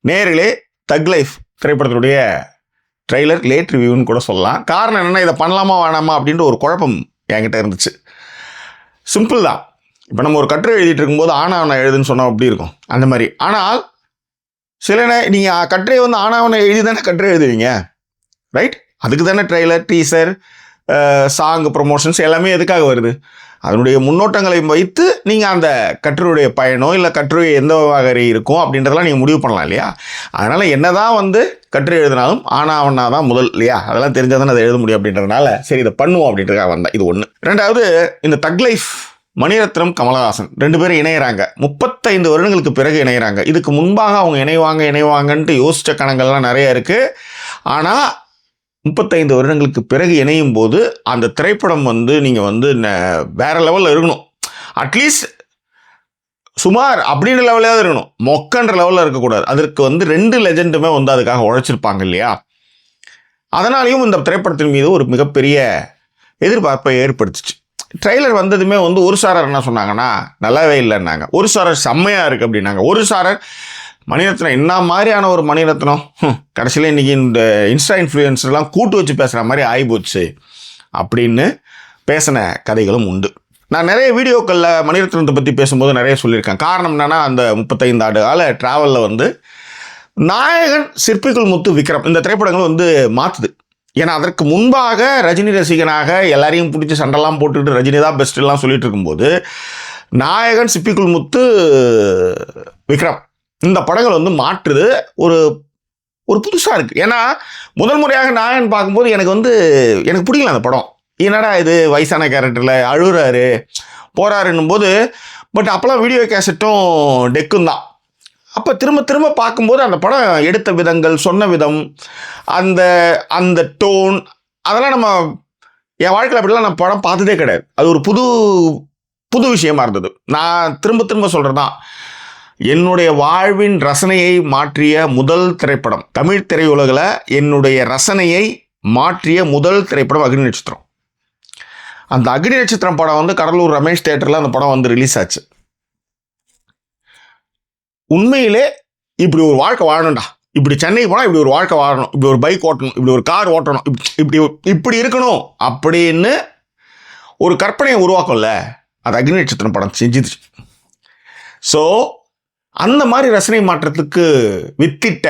நேர்களே, தக் life திரைப்படத்துடைய trailer late ரிவ்யூன்னு கூட சொல்லலாம். காரணம் என்னென்னா, இதை பண்ணலாமா வேணாமா அப்படின்ற ஒரு குழப்பம் என்கிட்ட இருந்துச்சு. சிம்பிள் தான். இப்போ நம்ம ஒரு கட்டுரை எழுதிட்டு இருக்கும்போது ஆனாவனை எழுதுன்னு சொன்னால் அப்படி இருக்கும், அந்த மாதிரி. ஆனால் சில நீங்கள் கட்டுரையை வந்து ஆனாவனை எழுதி தானே கட்டுரை எழுதுவீங்க, ரைட்? அதுக்கு தானே ட்ரெய்லர், டீசர், சாங், ப்ரொமோஷன்ஸ் எல்லாமே எதுக்காக வருது? அதனுடைய முன்னோட்டங்களை வைத்து நீங்கள் அந்த கட்டுரையுடைய பயனோ இல்லை கட்டுரை எந்த வகை இருக்கும் அப்படின்றதெல்லாம் நீங்கள் முடிவு பண்ணலாம் இல்லையா? அதனால் என்ன தான் வந்து கட்டுரை எழுதினாலும் ஆனாவனா தான் முதல் இல்லையா? அதெல்லாம் தெரிஞ்சால் தானே அதை எழுத முடியும் அப்படின்றதுனால சரி இதை பண்ணுவோம் அப்படின்றதுக்காக வந்தேன். இது ஒன்று. ரெண்டாவது, இந்த தக் லைஃப் மணிரத்னம் கமலஹாசன் 2 பேரும் இணையிறாங்க. 35 வருடங்களுக்கு பிறகு இணையிறாங்க. இதுக்கு முன்பாக அவங்க இணைவாங்கன்ட்டு யோசித்த கணங்கள்லாம் நிறைய இருக்குது. ஆனால் 35 வருடங்களுக்கு பிறகு இணையும் போது அந்த திரைப்படம் வந்து நீங்கள் வந்து வேற லெவலில் இருக்கணும். அட்லீஸ்ட் சுமார் அப்படின்ற லெவலாவது இருக்கணும், மொக்கன்ற லெவலில் இருக்கக்கூடாது. அதற்கு வந்து 2 லெஜெண்டுமே வந்து அதுக்காக உழைச்சிருப்பாங்க இல்லையா? அதனாலையும் இந்த திரைப்படத்தின் மீது ஒரு மிகப்பெரிய எதிர்பார்ப்பை ஏற்படுத்துச்சு. ட்ரெய்லர் வந்ததுமே வந்து ஒரு சாரர் என்ன சொன்னாங்கன்னா நல்லாவே இல்லைன்னாங்க, ஒரு சாரர் செம்மையாக இருக்குது அப்படின்னாங்க, ஒரு சாரர் மணிரத்னம் என்ன மாதிரியான ஒரு மணிரத்னம் கடைசியில் இன்றைக்கி இந்த இன்ஸ்டா இன்ஃப்ளூயன்ஸ்லாம் கூட்டு வச்சு பேசுகிற மாதிரி ஆகிப்போச்சு அப்படின்னு பேசின கதைகளும் உண்டு. நான் நிறைய வீடியோக்களில் மணிரத்னத்தை பற்றி பேசும்போது நிறைய சொல்லியிருக்கேன். காரணம் என்னென்னா, அந்த 35 ஆண்டு கால ட்ராவலில் வந்து நாயகன், சிற்பிக்குள் முத்து, விக்ரம் இந்த திரைப்படங்கள் வந்து மாற்றுது. ஏன்னா அதற்கு முன்பாக ரஜினி ரசிகனாக எல்லாரையும் பிடிச்சி சண்டெல்லாம் போட்டுக்கிட்டு ரஜினி தான் பெஸ்ட்லாம் சொல்லிட்டு இருக்கும்போது நாயகன், சிற்பிக்குள் முத்து, விக்ரம் இந்த படங்கள் வந்து மாற்றுது. ஒரு ஒரு புதுசாக இருக்குது. ஏன்னா முதல் முறையாக நாயகன் பார்க்கும்போது எனக்கு பிடிக்கல அந்த படம். என்னடா இது வயசான கேரக்டரில் அழுகிறாரு போகிறாருன்னும் போது, பட் அப்போல்லாம் வீடியோ கேசட்டும் டெக்கும் தான். அப்போ திரும்ப திரும்ப பார்க்கும்போது அந்த படம் எடுத்த விதங்கள், சொன்ன விதம், அந்த அந்த டோன், அதெல்லாம் நம்ம என் வாழ்க்கையில் அப்படிலாம் நான் படம் பார்த்ததே கிடையாது. அது ஒரு புது விஷயமா இருந்தது. நான் திரும்ப திரும்ப சொல்கிறதான், என்னுடைய வாழ்வின் ரசனையை மாற்றிய முதல் திரைப்படம், தமிழ் திரையுலகில் என்னுடைய ரசனையை மாற்றிய முதல் திரைப்படம் அக்னி நட்சத்திரம். அந்த அக்னி நட்சத்திரம் படம் வந்து கடலூர் ரமேஷ் தியேட்டரில் அந்த படம் வந்து ரிலீஸ் ஆச்சு. உண்மையிலே இப்படி ஒரு வாழ்க்கை வாழணும்டா, இப்படி சென்னை போனால் இப்படி ஒரு வாழ்க்கை வாழணும், இப்படி ஒரு பைக் ஓட்டணும், இப்படி ஒரு கார் ஓட்டணும், இப்படி இருக்கணும் அப்படின்னு ஒரு கற்பனையை உருவாக்கும்ல, அது அக்னி நட்சத்திரம் படம் செஞ்சுது. ஸோ அந்த மாதிரி ரசனை மாற்றத்துக்கு வித்திட்ட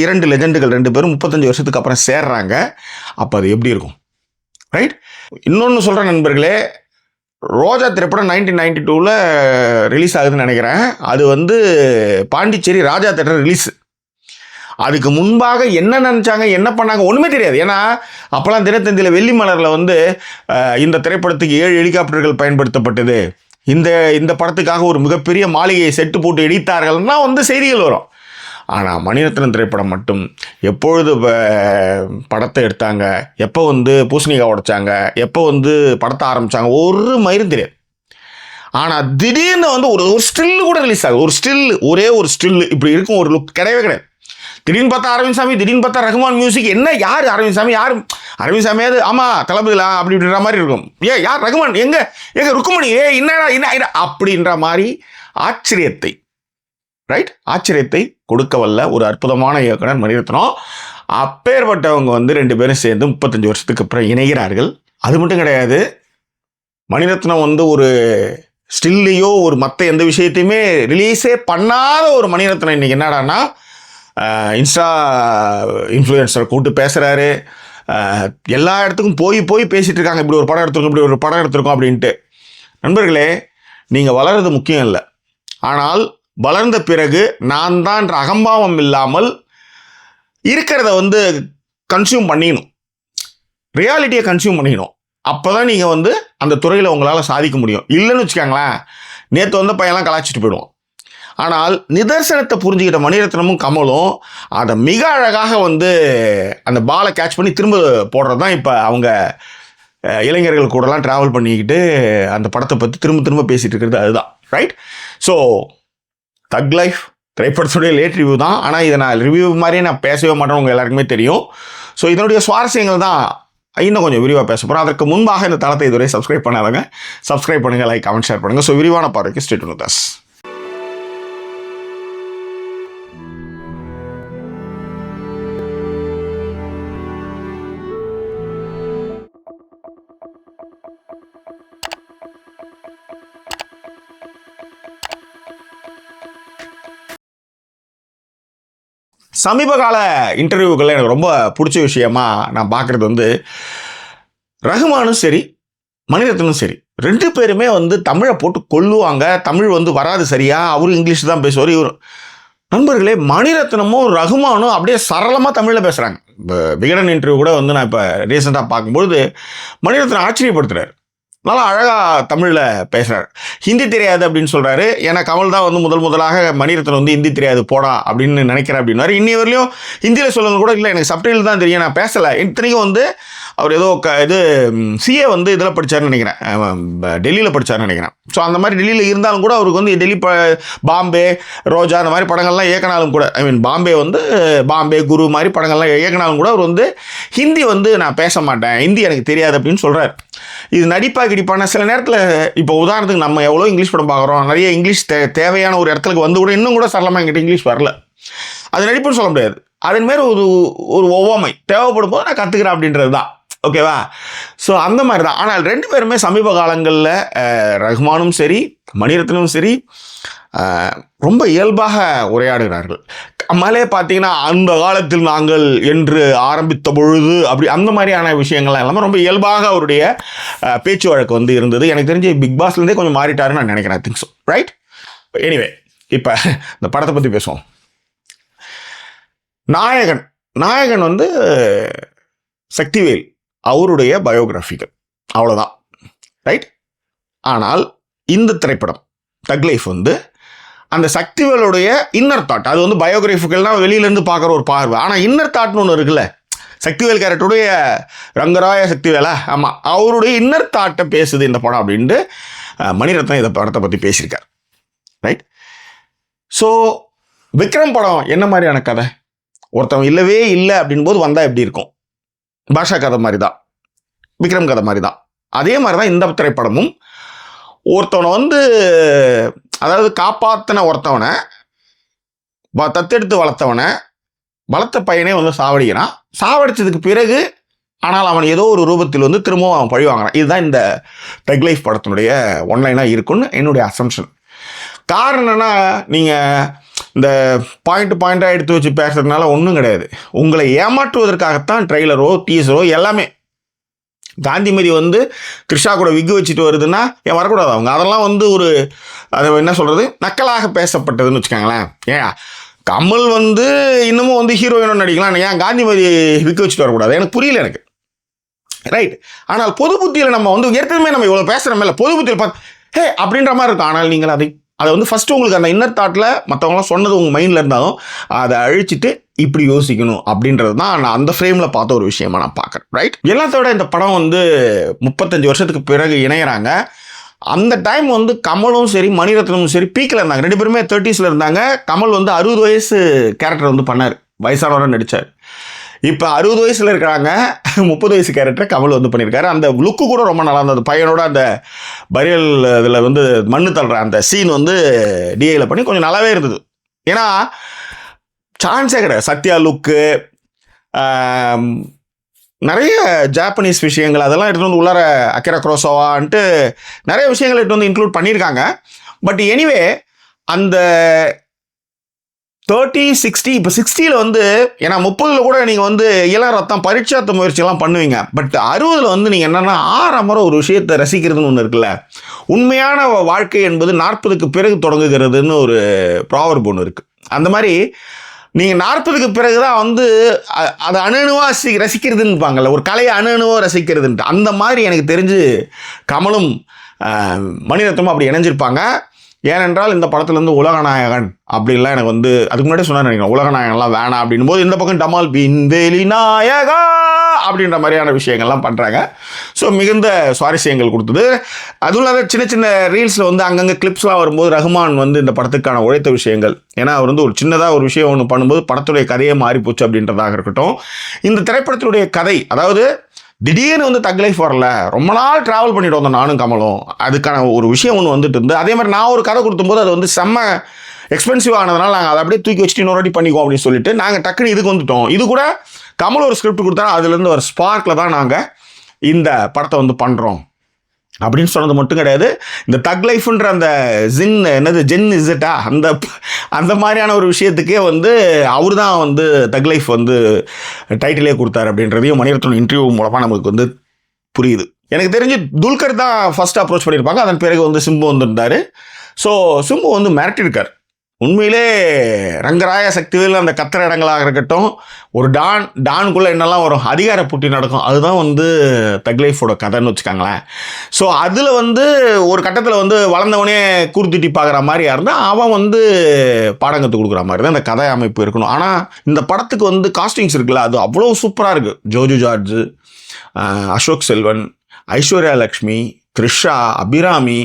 2 லெஜெண்டுகள் 2 பேரும் 35 வருஷத்துக்கு அப்புறம் சேர்றாங்க. அப்போ அது எப்படி இருக்கும், ரைட்? இன்னொன்று சொல்கிறேன் நண்பர்களே, ரோஜா திரைப்படம் 1992 ரிலீஸ் ஆகுதுன்னு நினைக்கிறேன். அது வந்து பாண்டிச்சேரி ராஜா தேட்டர் ரிலீஸ். அதுக்கு முன்பாக என்ன நினச்சாங்க, என்ன பண்ணாங்க ஒன்றுமே தெரியாது. ஏன்னா அப்போல்லாம் தினத்தந்தியில் வெள்ளி மலரில் வந்து இந்த திரைப்படத்துக்கு 7 ஹெலிகாப்டர்கள் பயன்படுத்தப்பட்டது, இந்த படத்துக்காக ஒரு மிகப்பெரிய மாளிகையை செட்டு போட்டு இடித்தார்கள்னா வந்து செய்திகள் வரும். ஆனால் மணிரத்னம் திரைப்படம் மட்டும் எப்பொழுது படத்தை எடுத்தாங்க, எப்போ வந்து பூசணிக்காய் உடைச்சாங்க, எப்போ வந்து படத்தை ஆரம்பித்தாங்க, ஒரு மயிரும் தெரியாது. ஆனால் திடீர்னு வந்து ஒரு ஸ்டில்லு கூட ரிலீஸ் ஆகுது. ஒரே ஒரு ஸ்டில்லு இப்படி இருக்கும், ஒரு லுக் கிடையவே கிடையாது. திடீர்னு பார்த்தா அரவிந்த் சாமி, திடீர்னு பார்த்தா ரஹ்மான் மியூசிக். என்ன யார் அரவிந்த் சாமி, யார் அரவிந்த் சாமியாவது, ஆமாம் தளபதிலாம் அப்படின்ற மாதிரி இருக்கும். யார் ரஹ்மான், எங்க ருக்குமணி, என்ன அப்படின்ற மாதிரி ஆச்சரியத்தை கொடுக்க வல்ல ஒரு அற்புதமான இயக்குனர் மணிரத்னம். அப்பேற்பட்டவங்க வந்து 2 பேரும் சேர்ந்து 35 வருஷத்துக்கு அப்புறம் இணைகிறார்கள். அது மட்டும் கிடையாது, மணிரத்னம் வந்து ஒரு ஸ்டில்லையோ ஒரு மற்ற எந்த விஷயத்தையுமே ரிலீஸே பண்ணாத ஒரு மணிரத்னம் இன்னைக்கு என்னடான்னா இன்ஸ்டா இன்ஃப்ளூயன்சர் கூப்பிட்டு பேசுகிறாரு. எல்லா இடத்துக்கும் போய் பேசிகிட்டு இருக்காங்க, இப்படி ஒரு படம் எடுத்திருக்கோம் அப்படின்ட்டு. நண்பர்களே, நீங்கள் வளர்றது முக்கியம் இல்லை, ஆனால் வளர்ந்த பிறகு நான் தான்ன்ற அகம்பாவம் இல்லாமல் இருக்கிறத வந்து கன்சியூம் பண்ணிக்கணும், ரியாலிட்டியை கன்சியூம் பண்ணிக்கணும். அப்போ தான் நீங்கள் வந்து அந்த துறையில் உங்களால் சாதிக்க முடியும். இல்லைன்னு வச்சுக்காங்களேன், நேற்று வந்த பையன்லாம் கலாச்சிட்டு போயிடுவோம். ஆனால் நிதர்சனத்தை புரிஞ்சுக்கிட்ட மணிரத்னமும் கமலும் அதை மிக அழகாக வந்து அந்த பாலை கேட்ச் பண்ணி திரும்ப போடுறது தான் இப்போ அவங்க இளைஞர்கள் கூடலாம் ட்ராவல் பண்ணிக்கிட்டு அந்த படத்தை பற்றி திரும்ப பேசிகிட்டு இருக்கிறது அதுதான், ரைட்? ஸோ தக் லைஃப் திரைப்படத்துடைய லேட் ரிவ்யூ தான். ஆனால் இதை நான் ரிவ்யூ மாதிரியே நான் பேசவே மாட்டேன், உங்கள் எல்லாருக்குமே தெரியும். ஸோ இதனுடைய சுவாரஸ்யங்கள் தான் இன்னும் கொஞ்சம் விரிவாக பேச போகிறோம். அதற்கு முன்பாக இந்த தளத்தை இதுவரை சப்ஸ்கிரைப் பண்ணாதவங்க சப்ஸ்கிரைப் பண்ணுங்கள், லைக், கமெண்ட், ஷேர் பண்ணுங்கள். ஸோ விரிவான பார்வைக்கு ஸ்டே டியூன் வித் அஸ். சமீப கால இன்டர்வியூக்களில் எனக்கு ரொம்ப பிடிச்ச விஷயமா நான் பார்க்குறது வந்து ரஹ்மானும் சரி மணிரத்னும் சரி 2 பேருமே வந்து தமிழை போட்டு கொல்லுவாங்க. தமிழ் வந்து வராது சரியா, அவரும் இங்கிலீஷ் தான் பேசுவார். இவர் நண்பர்களே, மணிரத்னமும் ரஹ்மானும் அப்படியே சரளமாக தமிழில் பேசுகிறாங்க. இப்போ விகடன் இன்டர்வியூ கூட வந்து நான் இப்போ ரீசெண்டாக பார்க்கும்பொழுது மணிரத்னம் ஆச்சரியப்படுத்துகிறார். நல்லா அழகாக தமிழில் பேசுகிறார். ஹிந்தி தெரியாது அப்படின்னு சொல்கிறாரு. ஏன்னா கமல் தான் வந்து முதலாக மணிரத்னம் வந்து ஹிந்தி தெரியாது போடா அப்படின்னு நினைக்கிறேன் அப்படின்னாரு. இன்னி வரலையும் ஹிந்தியில் சொல்லுங்க கூட இல்லை, எனக்கு சப்டைட்டில் தான் தெரியும், நான் பேசலை. இத்தனைக்கும் வந்து அவர் ஏதோ இது சிஏ வந்து இதில் படித்தார்னு நினைக்கிறேன், டெல்லியில் படித்தார்னு நினைக்கிறேன். ஸோ அந்த மாதிரி டெல்லியில் இருந்தாலும் கூட அவருக்கு வந்து டெல்லி பாம்பே, ரோஜா அந்த மாதிரி படங்கள்லாம் இயக்கினாலும் கூட, பாம்பே வந்து பாம்பே, குரு மாதிரி படங்கள்லாம் இயக்கினாலும் கூட அவர் வந்து ஹிந்தி வந்து நான் பேச மாட்டேன், ஹிந்தி எனக்கு தெரியாது அப்படின்னு சொல்கிறார். இது நடிப்பாக கிடிப்பான சில நேரத்தில் இப்போ உதாரணத்துக்கு நம்ம எவ்வளோ இங்கிலீஷ் படம் பார்க்குறோம், நிறைய இங்கிலீஷ் தேவையான ஒரு இடத்துக்கு வந்து கூட இன்னும் கூட சரளமாக என்கிட்ட இங்கிலீஷ் வரல, அது நடிப்புன்னு சொல்ல முடியாது. அதன்மாரி ஒரு ஒவ்வாமை தேவைப்படும் போது நான் கற்றுக்கிறேன் அப்படின்றது தான். ஓகேவா? ஸோ அந்த மாதிரி தான். ஆனால் 2 பேருமே சமீப காலங்களில் ரஹ்மானும் சரி மணிரத்னமும் சரி ரொம்ப இயல்பாக உரையாடுகிறார்கள். கமலே பார்த்தீங்கன்னா அந்த காலத்தில் நாங்கள் என்று ஆரம்பித்த பொழுது அப்படி அந்த மாதிரியான விஷயங்கள்லாம் எல்லாமே ரொம்ப இயல்பாக அவருடைய பேச்சு வழக்கு வந்து இருந்தது. எனக்கு தெரிஞ்சு பிக் பாஸ்லேருந்தே கொஞ்சம் மாறிட்டாருன்னு நான் நினைக்கிறேன். Think so, right? எனிவே, இப்போ இந்த படத்தை பற்றி பேசுவோம். நாயகன் வந்து சக்திவேல் அவருடைய பயோகிராஃபிகள், அவ்வளோதான், ரைட்? ஆனால் இந்த திரைப்படம் தக் லைஃப் வந்து அந்த சக்திவேலுடைய இன்னர் தாட், அது வந்து பயோகிராஃபிக்கல்னால் வெளியிலேருந்து பார்க்குற ஒரு பார்வை, ஆனால் இன்னர் தாட்னு ஒன்று இருக்குல்ல, சக்திவேல் கேரக்டருடைய ரங்கராய சக்திவேலா, ஆமாம், அவருடைய இன்னர் தாட்டை பேசுது இந்த படம் அப்படின்ட்டு மணிரத்னம் இந்த படத்தை பற்றி பேசியிருக்கார், ரைட்? ஸோ விக்ரம் படம் என்ன மாதிரியான கதை? ஒருத்தவன் இல்லவே இல்லை அப்படின் போது வந்தால் எப்படி இருக்கும்? பாஷா கதை மாதிரி தான், விக்ரம் கதை மாதிரி தான். அதே மாதிரி தான் இந்த திரைப்படமும். ஒருத்தவனை வந்து, அதாவது காப்பாற்றின ஒருத்தவனை, தத்தெடுத்து வளர்த்த பையனே வந்து சாவடிக்கிறான். சாவடிச்சதுக்கு பிறகு ஆனால் அவன் ஏதோ ஒரு ரூபத்தில் வந்து திரும்பவும் அவன் பழி வாங்குறான். இதுதான் இந்த தக் லைஃப் படத்தினுடைய ஒன்லைனாக இருக்குன்னு என்னுடைய அசம்ஷன். காரணம் என்னன்னா, நீங்கள் இந்த பாயிண்ட்டாக எடுத்து வச்சு பேசுறதுனால ஒன்றும் கிடையாது. உங்களை ஏமாற்றுவதற்காகத்தான் ட்ரெய்லரோ டீசரோ எல்லாமே. காந்திமதி வந்து கிருஷ்ணா கூட விக்கு வச்சுட்டு வருதுன்னா ஏன் வரக்கூடாது அவங்க? அதெல்லாம் வந்து ஒரு, அதை என்ன சொல்கிறது, நக்கலாக பேசப்பட்டதுன்னு வச்சுக்கோங்களேன். ஏன் கமல் வந்து இன்னமும் வந்து ஹீரோயினும் நடிக்கலாம், ஏன் காந்திமதி விக்கு வச்சுட்டு வரக்கூடாது? எனக்கு புரியல எனக்கு, ரைட்? ஆனால் பொது புத்தியில் நம்ம வந்து ஏற்கனவே நம்ம இவ்வளோ பேசுகிறோம் இல்லை, பொது புத்தியில் பார்த்து அப்படின்ற மாதிரி இருக்கும். ஆனால் நீங்கள் அதை வந்து ஃபஸ்ட்டு உங்களுக்கு அந்த இன்னர் தாட்டில் மற்றவங்களாம் சொன்னது உங்கள் மைண்டில் இருந்தாலும் அதை அழிச்சிட்டு இப்படி யோசிக்கணும் அப்படின்றது தான் நான் அந்த ஃப்ரேமில் பார்த்த ஒரு விஷயமா நான் பார்க்குறேன், ரைட்? எல்லாத்தோட இந்த படம் வந்து 35 வருஷத்துக்கு பிறகு இணையிறாங்க. அந்த டைம் வந்து கமலும் சரி மணிரத்னமும் சரி பீக்கில் இருந்தாங்க. 2 பேருமே 30s இருந்தாங்க. கமல் வந்து 60 வயசு கேரக்டர் வந்து பண்ணார், வயசானவராக நடித்தார். இப்போ 60 வயசில் இருக்கிறாங்க, 30 வயசு கேரக்டரை கமல் வந்து பண்ணியிருக்காரு. அந்த லுக்கு கூட ரொம்ப நல்லா இருந்தது. பையனோட அந்த பரியல் இதில் வந்து மண்ணு தள்ளுற அந்த சீன் வந்து டிஐயில் பண்ணி கொஞ்சம் நல்லாவே இருந்தது. ஏன்னா சான்ஸே கிடையாது. சத்யா லுக்கு, நிறைய ஜாப்பனீஸ் விஷயங்கள் அதெல்லாம் எடுத்து வந்து உள்ளார அக்கிரா குரோசோவான்ட்டு நிறைய விஷயங்கள் எடுத்து வந்து இன்க்ளூட் பண்ணியிருக்காங்க. பட் எனிவே அந்த 30, 60, இப்போ 60ல் வந்து, ஏன்னா 30ல் கூட நீங்கள் வந்து இளம் ரத்தம் பரீட்சார்த்த முயற்சியெல்லாம் பண்ணுவீங்க. பட் 60ல் வந்து நீங்கள் என்னென்னா ஆரம்பரம் ஒரு விஷயத்தை ரசிக்கிறதுன்னு ஒன்று இருக்குல்ல. உண்மையான வாழ்க்கை என்பது 40க்கு பிறகு தொடங்குகிறதுன்னு ஒரு ப்ராவர்ப் ஒன்று இருக்குது. அந்த மாதிரி நீங்கள் 40க்கு பிறகு தான் வந்து அதை அணுவாக ரசிக்கிறதுன்னுப்பாங்கல்ல, ஒரு கலையை அணுவாக ரசிக்கிறதுன்ட்டு. அந்த மாதிரி எனக்கு தெரிஞ்சு கமலும் மணிரத்னமும் அப்படி இணைஞ்சிருப்பாங்க. ஏனென்றால் இந்த படத்துலேருந்து உலகநாயகன் அப்படின்லாம் எனக்கு வந்து அதுக்கு முன்னாடி சொன்னார் நினைக்கிறேன். உலகநாயகன்லாம் வேணாம் அப்படின் போது இந்த பக்கம் டமால் விண்வெளி நாயகா அப்படின்ற மாதிரியான விஷயங்கள்லாம் பண்ணுறாங்க. ஸோ மிகுந்த சுவாரஸ்யங்கள் கொடுத்தது. அதுவும் இல்லாத சின்ன சின்ன ரீல்ஸில் வந்து அங்கங்கே கிளிப்ஸ்லாம் வரும்போது ரஹ்மான் வந்து இந்த படத்துக்கான உழைத்த விஷயங்கள், ஏன்னா அவர் வந்து ஒரு சின்னதாக ஒரு விஷயம் ஒன்று பண்ணும்போது படத்துடைய கதையே மாறிப்போச்சு அப்படின்றதாக இருக்கட்டும். இந்த திரைப்படத்தினுடைய கதை, அதாவது திடீர்னு வந்து தக் லைஃப் வரல, ரொம்ப நாள் ட்ராவல் பண்ணிட்டு வந்தோம் நானும் கமலும், அதுக்கான ஒரு விஷயம் ஒன்று வந்துட்டு இருந்து. அதே மாதிரி நான் ஒரு கதை கொடுக்கும்போது அது வந்து செம்ம எக்ஸ்பென்சிவ் ஆனதுனால நாங்கள் அதை அப்படியே தூக்கி வச்சுட்டு இன்னொரு வாட்டி பண்ணிக்குவோம் அப்படின்னு சொல்லிட்டு நாங்கள் டக்குன்னு இதுக்கு வந்துட்டோம். இது கூட கமல் ஒரு ஸ்கிரிப்ட் கொடுத்தா அதுலேருந்து ஒரு ஸ்பார்க்கில் தான் நாங்கள் இந்த படத்தை வந்து பண்ணுறோம் அப்படின்னு சொன்னது மட்டும் கிடையாது, இந்த தக் லைஃப்ன்ற அந்த ஜென் இசட்டா அந்த மாதிரியான ஒரு விஷயத்துக்கே வந்து அவர் தான் வந்து தக் லைஃப் வந்து டைட்டிலே கொடுத்தாரு அப்படின்றதையும் மணிரத்னம் இன்டர்வியூ மூலமாக நமக்கு வந்து புரியுது. எனக்கு தெரிஞ்சு துல்கர் தான் ஃபர்ஸ்ட் அப்ரோச் பண்ணியிருப்பாங்க. அதன் பிறகு வந்து சிம்பு வந்திருந்தார். ஸோ சிம்பு வந்து மிரட்டியிருக்கார். உண்மையிலே ரங்கராய சக்திவேல் அந்த கத்திர இடங்களாக இருக்கட்டும், ஒரு டானுக்குள்ளே என்னெல்லாம் வரும், அதிகார போட்டி நடக்கும், அதுதான் வந்து தக் லைஃபோட கதைன்னு வச்சுக்காங்களேன். ஸோ அதில் வந்து ஒரு கட்டத்தில் வந்து வளர்ந்தவனே கூர்த்திட்டி பார்க்குற மாதிரியா இருந்தால் அவன் வந்து பாடம் கற்றுக் கொடுக்குற மாதிரி தான் இந்த கதை அமைப்பு இருக்கணும். ஆனால் இந்த படத்துக்கு வந்து காஸ்டிங்ஸ் இருக்குல்ல, அது அவ்வளோ சூப்பராக இருக்குது. ஜோஜு ஜார்ஜு, அசோக் செல்வன், ஐஸ்வர்யா லக்ஷ்மி, த்ரிஷா, அபிராமி,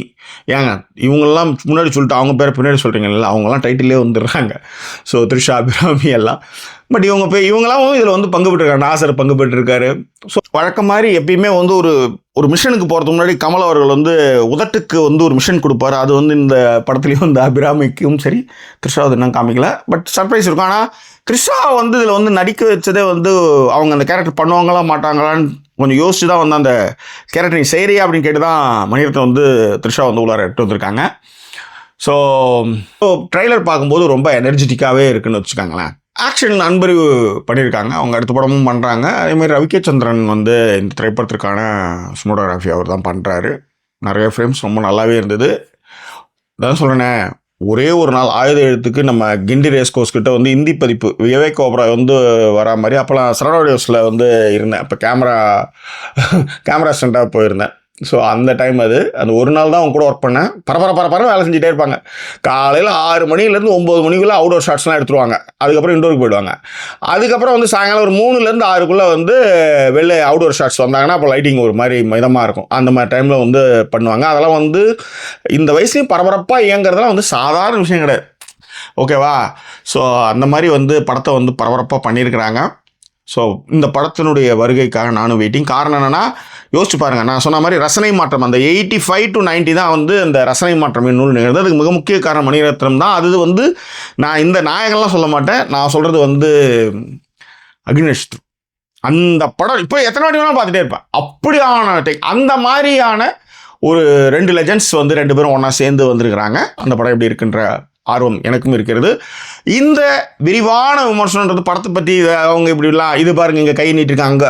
ஏங்க இவங்கெல்லாம் முன்னாடி சொல்லிட்டு அவங்க பேரை பின்னாடி சொல்கிறீங்கல்ல, அவங்கெல்லாம் டைட்டிலே வந்துடுறாங்க. ஸோ த்ரிஷா, அபிராமி எல்லாம். பட் இவங்கெல்லாம் இதில் வந்து பங்கு பெற்றிருக்காங்க. நாசர் பங்கு பெற்றிருக்காரு. ஸோ வழக்கம் மாதிரி எப்பயுமே வந்து ஒரு மிஷனுக்கு போகிறதுக்கு முன்னாடி கமல் அவர்கள் வந்து உதட்டுக்கு வந்து ஒரு மிஷன் கொடுப்பாரு. அது வந்து இந்த படத்துலேயும் வந்து அபிராமிக்கும் சரி, த்ரிஷா அது இன்னும் காமிக்கல, பட் சர்ப்ரைஸ் இருக்கும். ஆனால் த்ரிஷா வந்து இதில் வந்து நடிக்க வச்சதே வந்து அவங்க அந்த கேரக்டர் பண்ணுவாங்களா மாட்டாங்களான்னு கொஞ்சம் யோசிச்சு தான் வந்து அந்த கேரக்டர் நீ செய்கிறியா அப்படின்னு கேட்டு தான் மணிரத்னம் வந்து த்ரிஷா வந்து உள்ளார எடுத்து வந்திருக்காங்க. ஸோ ட்ரெய்லர் பார்க்கும்போது ரொம்ப எனர்ஜெட்டிக்காகவே இருக்குன்னு வச்சுக்காங்களேன். ஆக்ஷன் அன்பறிவு பண்ணியிருக்காங்க. அவங்க அடுத்த படமும் பண்ணுறாங்க. அதேமாதிரி ரவிகே சந்திரன் வந்து இந்த திரைப்படத்திற்கான சினிமோட்டோகிராஃபி அவர் தான் பண்ணுறாரு. நிறைய ஃப்ரேம்ஸ் ரொம்ப நல்லாவே இருந்தது. அதான் சொல்கிறேனே, ஒரே ஒரு நாள் ஆயுத எழுத்துக்கு நம்ம கிண்டி ரேஸ் கோர்ஸ் கிட்ட வந்து இந்தி பதிப்பு விவேக் ஓப்ரா வந்து வரா மாதிரி அப்போலாம் சரவணோடியோஸில் வந்து இருந்தேன். அப்போ கேமரா ஸ்டண்டாக போயிருந்தேன். ஸோ அந்த டைம் அந்த ஒரு நாள் தான் அவங்க கூட ஒர்க் பண்ணேன். பரபர வேலை செஞ்சுட்டே இருப்பாங்க. காலையில் 6 மணிலேருந்து 9 மணிக்குள்ளே அவுடோர் ஷாட்ஸ்லாம் எடுத்துருவாங்க. அதுக்கப்புறம் இன்டோருக்கு போயிடுவாங்க. அதுக்கப்புறம் வந்து சாயங்காலம் ஒரு 3லேருந்து 6க்குள்ளே வந்து வெளில அவுடோர் ஷாட்ஸ் வந்தாங்கன்னா அப்போ லைட்டிங் ஒரு மாதிரி மிதமாக இருக்கும். அந்த மாதிரி டைமில் வந்து பண்ணுவாங்க. அதெல்லாம் வந்து இந்த வயசுலையும் பரபரப்பாக இயங்குறதுலாம் வந்து சாதாரண விஷயம் கிடையாது. ஓகேவா? ஸோ அந்த மாதிரி வந்து படத்தை வந்து பரபரப்பாக பண்ணியிருக்கிறாங்க. ஸோ இந்த படத்தினுடைய வருகைக்காக நானும் வெயிட்டிங். காரணம் என்னென்னா, யோசிச்சு பாருங்கள், நான் சொன்ன மாதிரி ரசனை மாற்றம் அந்த 85 to 90 தான் வந்து அந்த ரசனை மாற்றம் நூல் நிகழ்ந்தது. அதுக்கு மிக முக்கிய காரணம் மணிரத்னம் தான். அது வந்து நான் இந்த நாயகன்லாம் சொல்ல மாட்டேன், நான் சொல்கிறது வந்து அக்னிநட்சத்திரம். அந்த படம் இப்போ எத்தனை வாட்டி வேணாலும் பார்த்துட்டே இருப்பேன். அப்படியான அந்த மாதிரியான ஒரு 2 லெஜண்ட்ஸ் வந்து 2 பேரும் ஒன்றா சேர்ந்து வந்திருக்கிறாங்க. அந்த படம் எப்படி இருக்குன்ற ஆர்வம் எனக்கும் இருக்கிறது. இந்த விரிவான விமர்சனன்றது படத்தை பற்றி அவங்க இப்படிலாம் இது பாருங்க இங்கே கை நீட்டிருக்காங்க,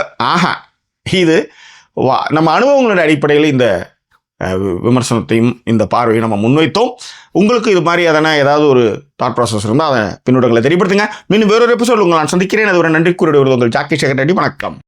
இது நம்ம அனுபவங்களோட அடிப்படையில் இந்த விமர்சனத்தையும் இந்த பார்வையும் நம்ம முன்வைத்தோம். உங்களுக்கு இது மாதிரி ஏதாவது ஒரு தாட் ப்ராசஸ் இருந்தால் அதை பின்னூட்டங்களை தெரியப்படுத்துங்க. மீண்டும் வேறொரு எபிசோட் உங்களை நான் சந்திக்கிறேன். அது ஒரு நன்றி கூறிய உங்கள் ஜாக்கி சேகர் ரெட்டி. வணக்கம்.